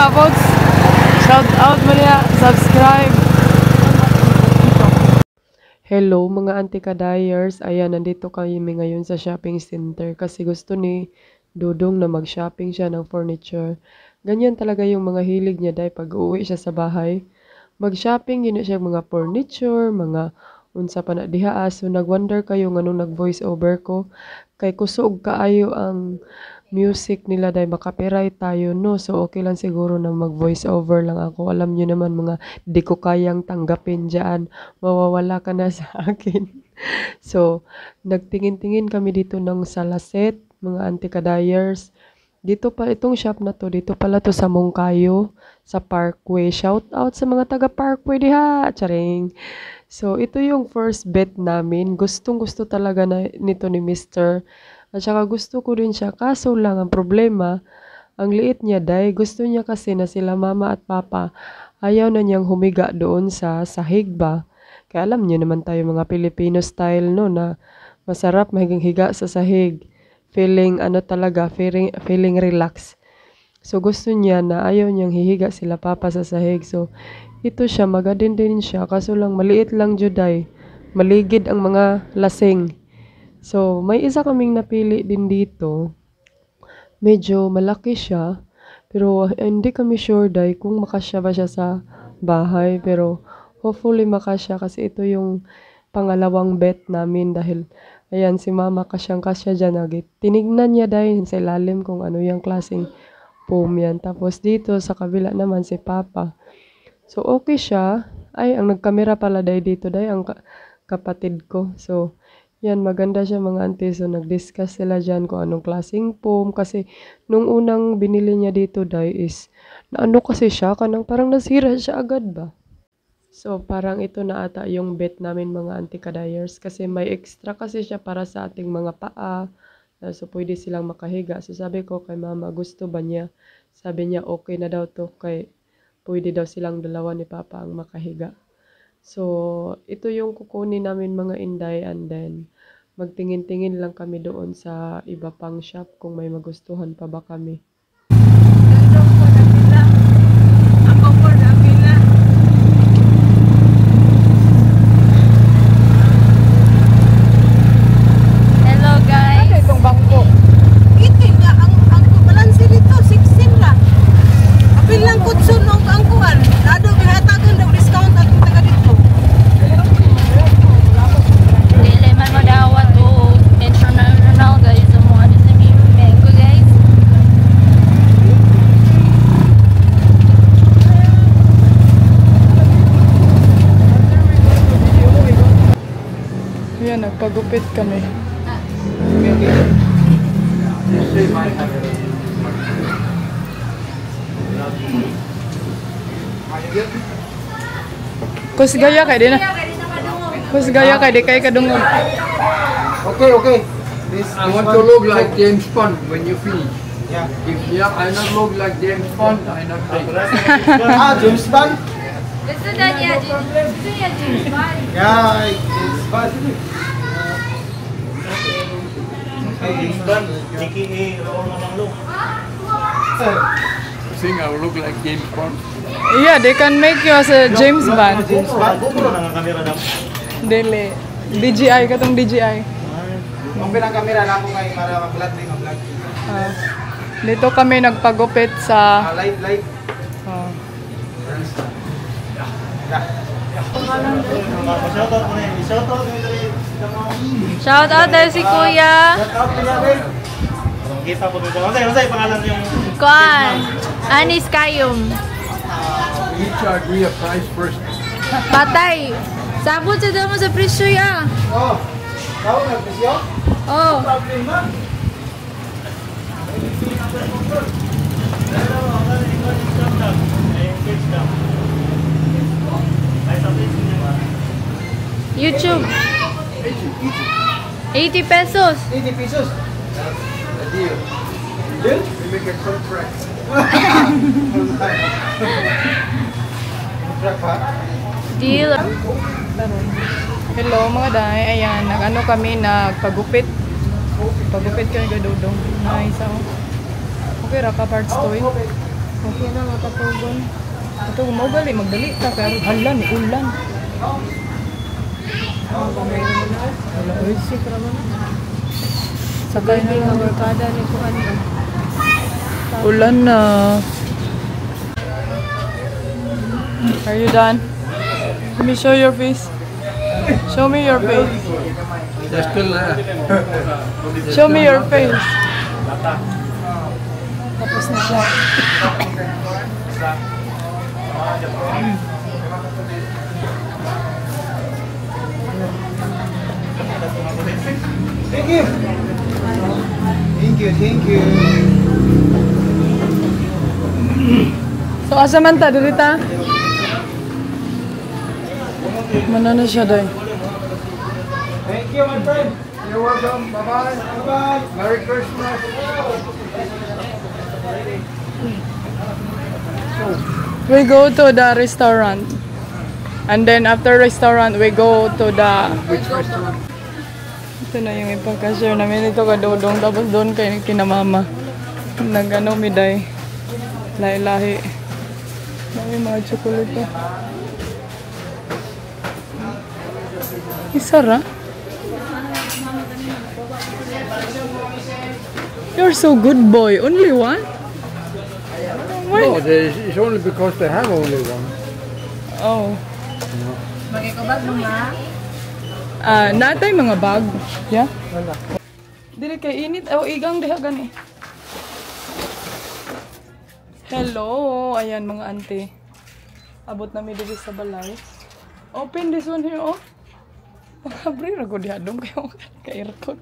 mga pods. Shout out mo niya. Subscribe. Hello mga anti-kadayers. Ayan, nandito kami ngayon sa shopping center kasi gusto ni Dudong na mag-shopping siya ng furniture. Ganyan talaga yung mga hilig niya dahil pag uwi siya sa bahay. Mag-shopping yun siya mga furniture, mga unsa pa na diha. So nag-wonder kayo nganong nag-voice over ko. Kay kusog kaayo ang music nila dahil makapiright tayo, no? So okay lang siguro na mag-voice over lang ako. Alam niyo naman mga di ko kayang tanggapin dyan. Mawawala ka na sa akin. So, nagtingin-tingin kami dito ng Salaset, mga anti-kadayers. Dito pa, itong shop na to, dito pala to sa Mongkayo, sa Parkway. Shout out sa mga taga Parkway diha, charing. So, ito yung first bet namin. Gustong-gusto talaga na, nito ni Mr. At saka gusto ko rin siya. Kaso lang, ang problema, ang liit niya dahil gusto niya kasi na sila mama at papa. Ayaw na niyang humiga doon sa sahig ba. Kaya alam niyo naman tayo mga Filipino style no na masarap mahiging higa sa sahig. Feeling ano talaga, feeling relax. So gusto niya na ayaw niyang hihiga sila papa sa sahig. So ito siya, magadin din siya. Kaso lang maliit lang juday. Maligid ang mga lasing. So may isa kaming napili din dito. Medyo malaki siya. Pero hindi kami sure dahil kung makasya ba siya sa bahay. Pero hopefully makasya kasi ito yung pangalawang bet namin dahil ayan si mama kasyang-kasya dyan. Tinignan niya dahil sa ilalim kung ano yung klaseng foam yan. Tapos dito sa kabila naman si papa. So okay siya. Ay, ang nagkamera pala dahil dito dahil ang kapatid ko. So yan, maganda siya mga auntie. So, nag-discuss sila dyan kung anong klaseng foam. Kasi, nung unang binili niya dito, is, na ano kasi siya, kanang parang nasira siya agad ba? So, parang ito na ata yung bet namin mga anti-kadayers. Kasi may extra kasi siya para sa ating mga paa. So, pwede silang makahiga. So, sabi ko kay mama, gusto ba niya? Sabi niya, okay na daw to. Kay, pwede daw silang dalawa ni papa ang makahiga. So, ito yung kukunin namin mga inday and then magtingin-tingin lang kami doon sa iba pang shop kung may magustuhan pa ba kami. Hello guys. Ano itong bangko? Itin nga ang balansi dito 16 ra. Apil lang kutsun og ang kuan. Lado gihatagan daw discount at taga dito. Dili man madawat o international guys sa mga di sa mango guys. Yan, nagpagupit kami. Kus gaya kay din na. Kus gaya kay di kay kadungog. Okay. I want to look like James Bond when you finish. Yeah. If I not look like James Bond, I not take. James Bond. Gusto na niya James Bond. Yeah, James Bond. James Bond. AKA Roman ang look. I think I will look like James Bond. Yeah, they can make you as a James Bond. James Bond. Bukuro na nga kamera daw. Dili. DJI, katong DJI. Ang bilang kamera na ako ngayon para mag-vlog din, mag-vlog. Dito kami nagpagupit sa... Live. Shout out daw si Kuya. Kita po dito. Ano sa'yo pangalan yung... Kuan. Anis Kayum. We charge me a price first. Patay. Sabot sa daw mo sa presyo ya. Oh, kau nag-presyo? Oh. Problema. YouTube. 80 pesos. 80 pesos. A deal. Deal? We make a contract. Contract ha? Deal. Hello mga day, ayan, nag-ano kami, nagpagupit. Pagupit kami gadudong. Nice ako. Okay ra ka parts to eh. Okay na, matatugon. Ito, magali, magdali ka. Pero hala, ni ulan. Wala, oy, sick naman. Sakay na lang. Barkada ni Kuan. Ulan na. Are you done? Let me show your face. Show me your face. They're still there. Show me your face. Tapos na siya. Thank you. Thank you. So, asa man ta? Dili ta? Mana na siya doon? Thank you, my friend. You're welcome. Bye-bye. Bye-bye. Merry Christmas. We go to the restaurant. And then after restaurant, we go to the... Which restaurant? Ito na yung ipagka-share namin. Ito kadodong. Tapos doon kay kinamama. Nag-ano miday. Lahi-lahi. Dami mga chocolate. Isara? You're so good boy. Only one? Why? No, it's only because they have only one. Oh. Magikabag naman. Natay mga bag. Yeah? Dili kay init. Oh, igang diha gani. Hello. Ayan mga auntie. Abot na mi diri sa balay. Open this one here, oh. Pag-abri na ko diha dong kayo ka-aircon.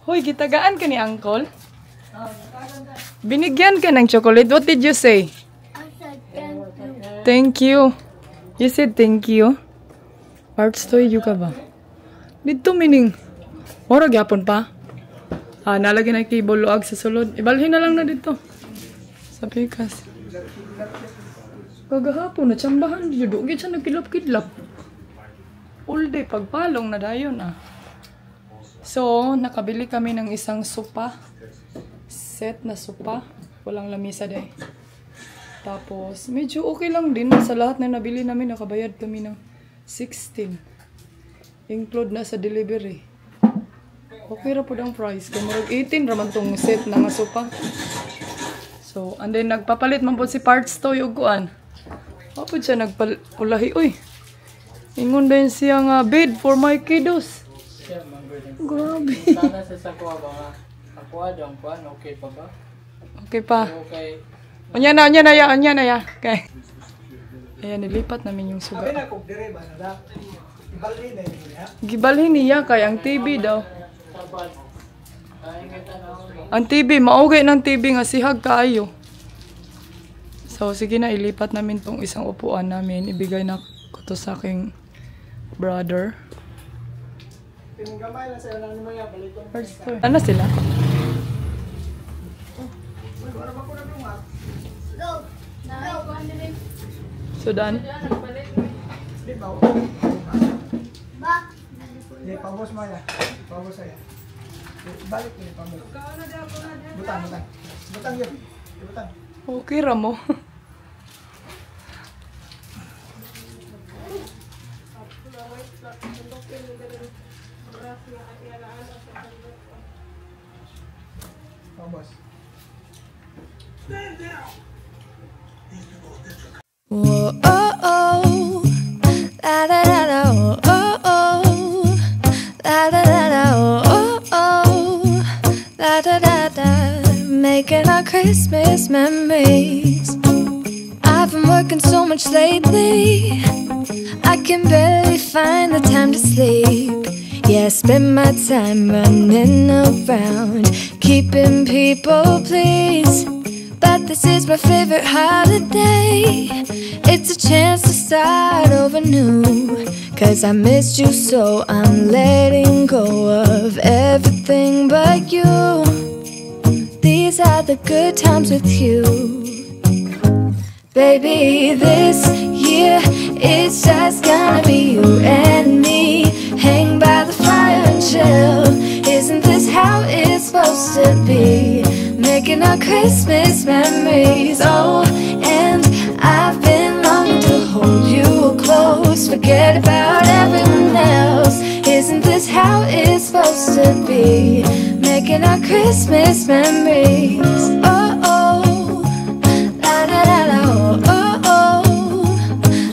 Hoy, gitagaan ka ni Uncle? Binigyan ka ng chocolate. What did you say? I said thank you. Thank you. You said thank you. Parts toy you ka ba? Dito meaning. Ora gyapon pa. Nalagyan na cable luag sa sulod. Ibalhin na lang na dito. Sa pikas. Kagahapon na tsambahan. Yudugit siya nagkilap-kidlap. All day pagpalong na dayon So, nakabili kami ng isang sopa. Set na sopa. Walang lamisa day. Tapos, medyo okay lang din. Sa lahat na nabili namin, nakabayad kami ng 16. Include na sa delivery. Okay ra po ang price. Kaya marag 18 raman tong set na nga sopa. So, and then nagpapalit man po si Parts to yung kuan. Kapag siya nagpulahi. Uy! Ingon din siya nga bed for my kiddos. Grabe. Sana sa sakwa ba nga? Aqua dong kuan, okay pa ba? Okay pa. Okay. Anya na ya. Okay. Ayan, nilipat namin yung suga. Sabi na kung dire ba na ibalhin na yun niya. Gibalhin niya kay ang TV daw. Ang TV, maugay ng TV nga sihag kaayo. So, sige na, ilipat namin tong isang upuan namin. Ibigay na ko to sa aking brother. Pinanggamay na sa'yo lang naman yan. Baliton. First store. Ano sila? Sudan? Hindi, pabos mo yan. Pabos sa'yo. Balik niyo, pabos. Butang yun. Butang. Okay ra mo. Pabos. Whoa, oh, oh, la da da da, oh, oh, oh, la da da da, oh, oh, oh, la da da da, making our Christmas memories. I've been working so much lately, I can barely find the time to sleep. Yeah, I spend my time running around, keeping people pleased. But this is my favorite holiday. It's a chance to start over new. 'Cause I missed you, so I'm letting go of everything but you. These are the good times with you. Baby, this year it's just gonna be you and me. Hang by the fire and chill. Isn't this how it's supposed to be? making our Christmas memories. Oh, and I've been longing to hold you close, forget about everyone else. Isn't this how it's supposed to be? Making our Christmas memories. Oh, oh, la da da da, oh, oh, oh,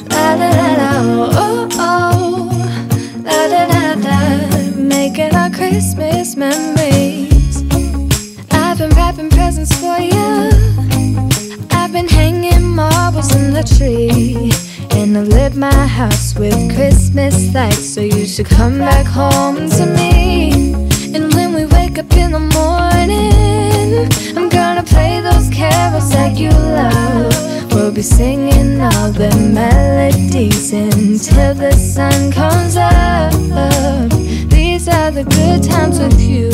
la da da da, oh, oh, la da da da. Making our Christmas memories. I've been wrapping presents for you. I've been hanging marbles in the tree, and I've lit my house with Christmas lights. So you should come back home to me. And when we wake up in the morning, I'm gonna play those carols that you love. We'll be singing all the melodies until the sun comes up. These are the good times with you.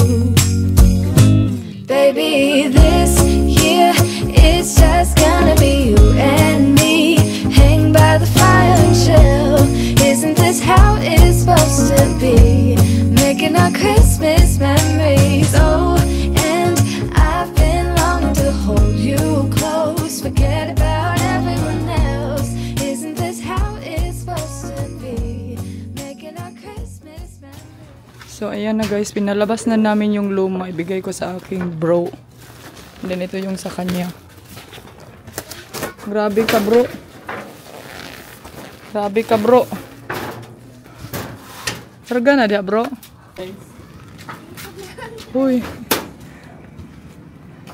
Baby, this year it's just gonna be you and me. Hang by the fire and chill. Isn't this how it's supposed to be? Making our Christmas memories. Oh, and I've been longing to hold you close, forget about everyone else. Isn't this how it's supposed to be? Making our Christmas memories. So, ayan na guys, pinalabas na namin yung luma. Ibigay ko sa aking bro. And then, ito yung sa kanya. Grabe ka, bro. Grabe ka, bro. Karga na dia, bro. Uy.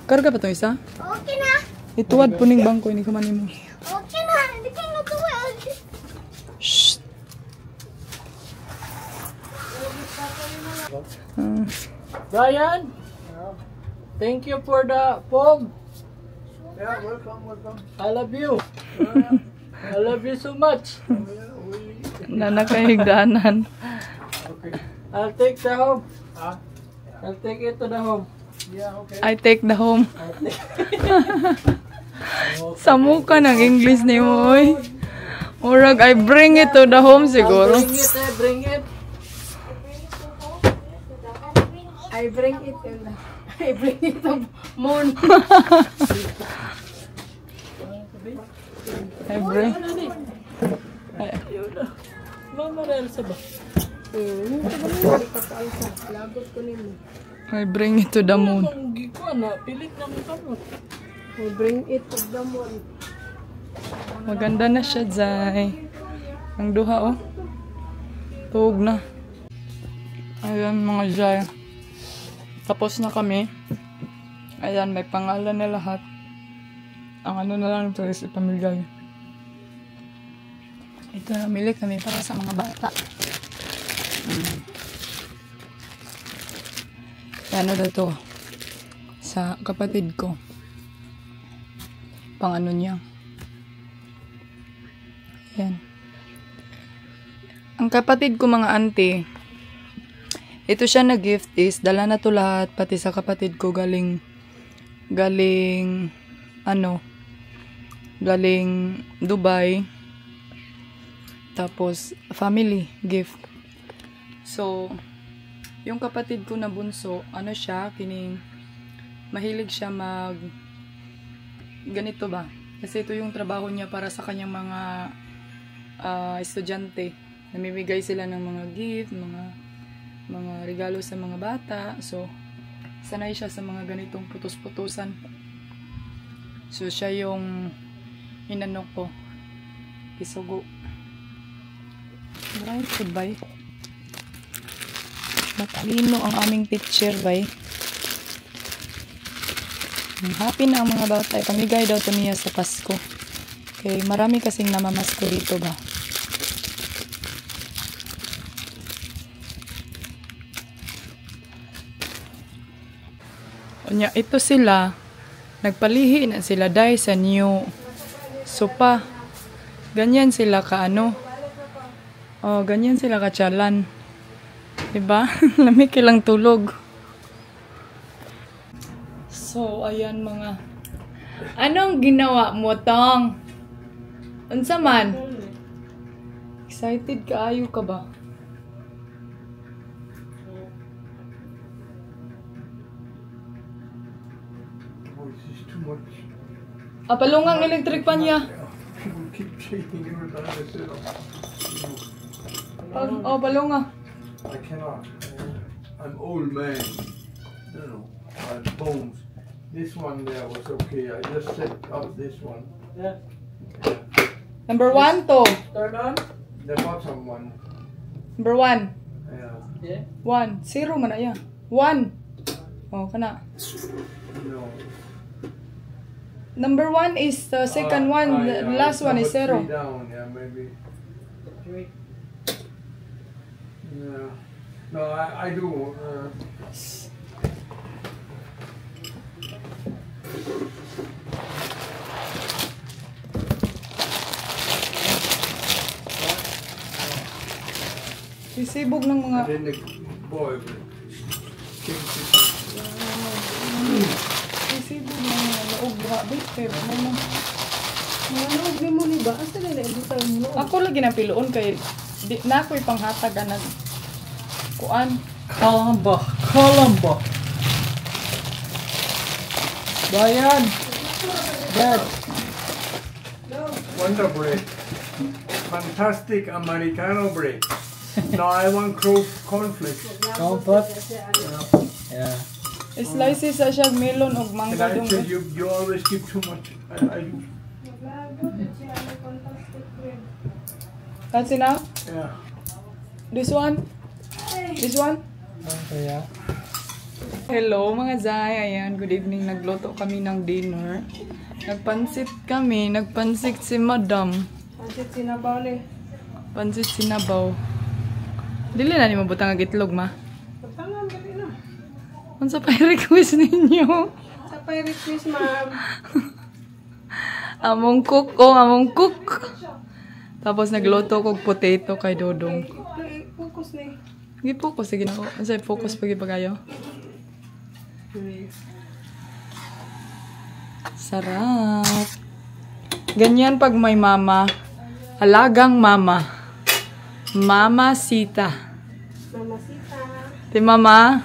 Karga pa itong isa? Okay na. Ituwad po ning bangko. Ini kamanin mo. Okay na. Hindi ka natuwag. Shh. Brian, thank you for the poem. Yeah, welcome. I love you. I love you so much. Nanakahigdanan. I'll take the home. I'll take it to the home. Yeah, okay. I take the home. Sa mukha ng English ni mo, oy. Murag, I bring it to the home siguro. Bring it. I bring it to moon. I bring. Mama rin sa ba? I bring it to the moon. Ang giko na, pilit na mo kamo. I bring it to the moon. Maganda na siya, Zay. Ang duha, oh. Tuog na. Ayan, mga Zay. Tapos na kami. Ayan, may pangalan na lahat. Ang ano na lang ito is ipamigay. Ito, namili kami para sa mga bata. Ano na to? Sa kapatid ko. Pang ano niya. Ayan. Ang kapatid ko, mga auntie, ito siya na gift is, dala na to lahat, pati sa kapatid ko galing Dubai. Tapos, family gift. So, yung kapatid ko na bunso, ano siya, mahilig siya ganito ba? Kasi ito yung trabaho niya para sa kanyang mga estudyante. Namimigay sila ng mga gift, mga regalo sa mga bata. So, sanay siya sa mga ganitong putos-putusan. So, siya yung inano ko. Pisugo. Right, goodbye. Matalino ang aming teacher, bay. Happy na ang mga bata. Pamigay daw to niya sa Pasko. Okay, marami kasing namamasko dito ba. Ito sila, nagpalihi na sila dahil sa new sopa. Ganyan sila ganyan sila ka-chalan. Diba? Lamig lang tulog. So, ayan mga. Anong ginawa mo, Tong? Unsa man? Excited kaayo ka ba? Oh, this is too much. Palungang electric pan niya. People keep shaking every time I sit up. Palunga. I cannot. I'm old man. You know, I have bones. This one there was okay. I just set up this one. Yeah. Number 1 to. Turn on. The bottom one. Number 1. Yeah. Yeah. 1. 0 man na yan. 1. Oh, kana. No. Number 1 is the second one. The Yeah, last one is number 0. 3 down. Yeah, maybe. Yeah. No, I do. Sisibog ng mga... Then the boy will change it. Sisibog ng mga loob. Grabe. Pero ano. Manog ni mo ni ba? Asa na na mo? Ako lagi ng piloon kay... Di na ako'y panghatag na kuan. Kalamba. Kalamba. Bayan. Dad. Wonder Bread. Fantastic Americano bread. No, I want cornflakes. Comfort. Yeah. Slices sa siya melon og And mangga I dong. tell you, you always give too much. I do. That's enough? Yeah. This one? This one? Yeah. Hello mga Zay. Ayan, good evening. Nagluto kami ng dinner. Nagpansit kami. Nagpansit si Madam. Pansit sinabaw ni. Pansit sinabaw. Dili na ni mabutang ang itlog, ma. Patangan gali na. Unsa pa request ninyo? Sa pay request ma'am. Among cook, among cook. Tapos nagluto kog potato kay Dodong. Focus ni. Gi focus sige na ko. Unsa focus pagi pagayo? Sarap. Ganyan pag may mama. Alagang mama. Mama Sita. Mama Sita. Di mama.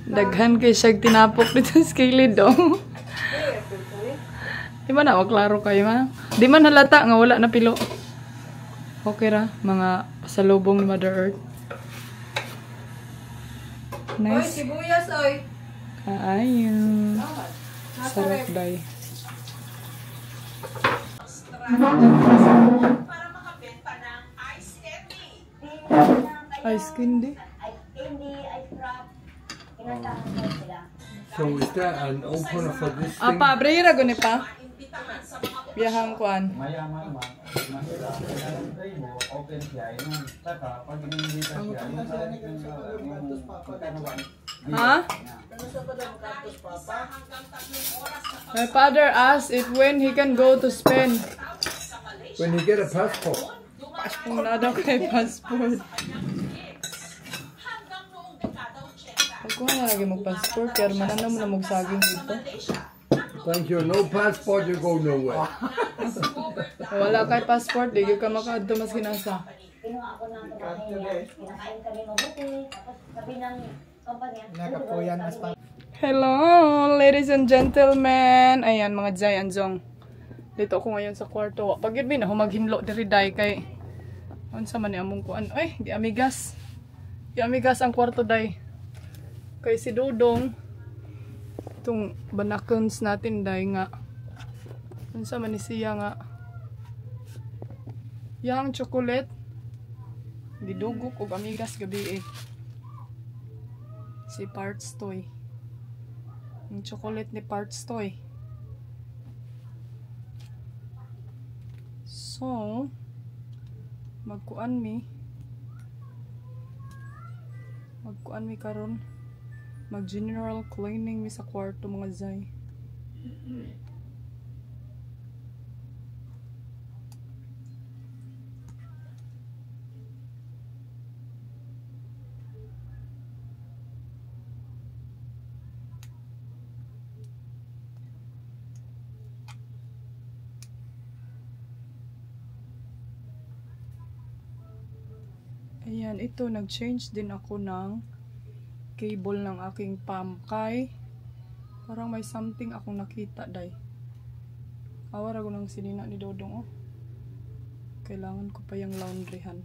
Daghan kay siya tinapok dito sa kilid do. Di ba na maklaro kayo ma? Di man halata nga wala na pilo. Okay ra mga pasalubong ni Mother Earth. Oy, Nice. sibuyas oy. Kaayo. Sarap day. Ice candy. So is that an opener for this thing? Apa, brera guni pa. Biyahang kuan. Ha? My father asked if when he can go to Spain. When you get a passport. Kung na daw kay passport. Pagkuha na lagi mag-passport, kaya mananaw mo na magsaging dito. Thank you. No passport, you go nowhere. Wala kay passport, di ka makaadto mas kinasa. Nakapuyan mas pa. Hello, ladies and gentlemen. Ayan, mga Jay and Zong. Dito ako ngayon sa kwarto. Pag yun na, humaghinlo diri day kay... Ano sa man ni among kuan? Ay, di amigas. Di amigas ang kwarto day. Kay si Dudong. Itong banakons natin day nga. Ano sa man ni siya nga. Yang chocolate. Gidugok og amigas gabi eh. Si Parts Toy. Yung chocolate ni Parts Toy. So, magkuan mi karon. Mag general cleaning mi sa kwarto mga Zay. Ayan, ito, nag-change din ako ng cable ng aking pam kay Parang may something akong nakita, day. Awar ako ng sinina ni Dodong, oh. Kailangan ko pa yung laundryhan.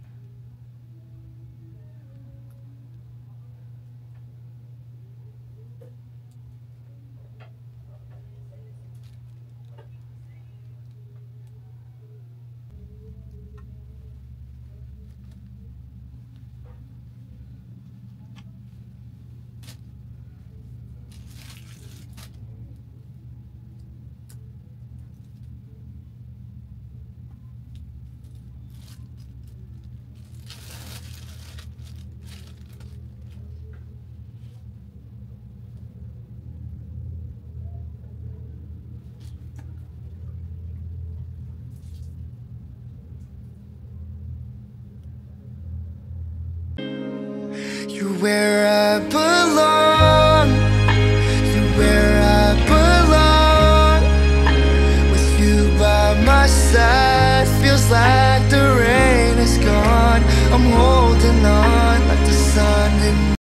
You're where I belong.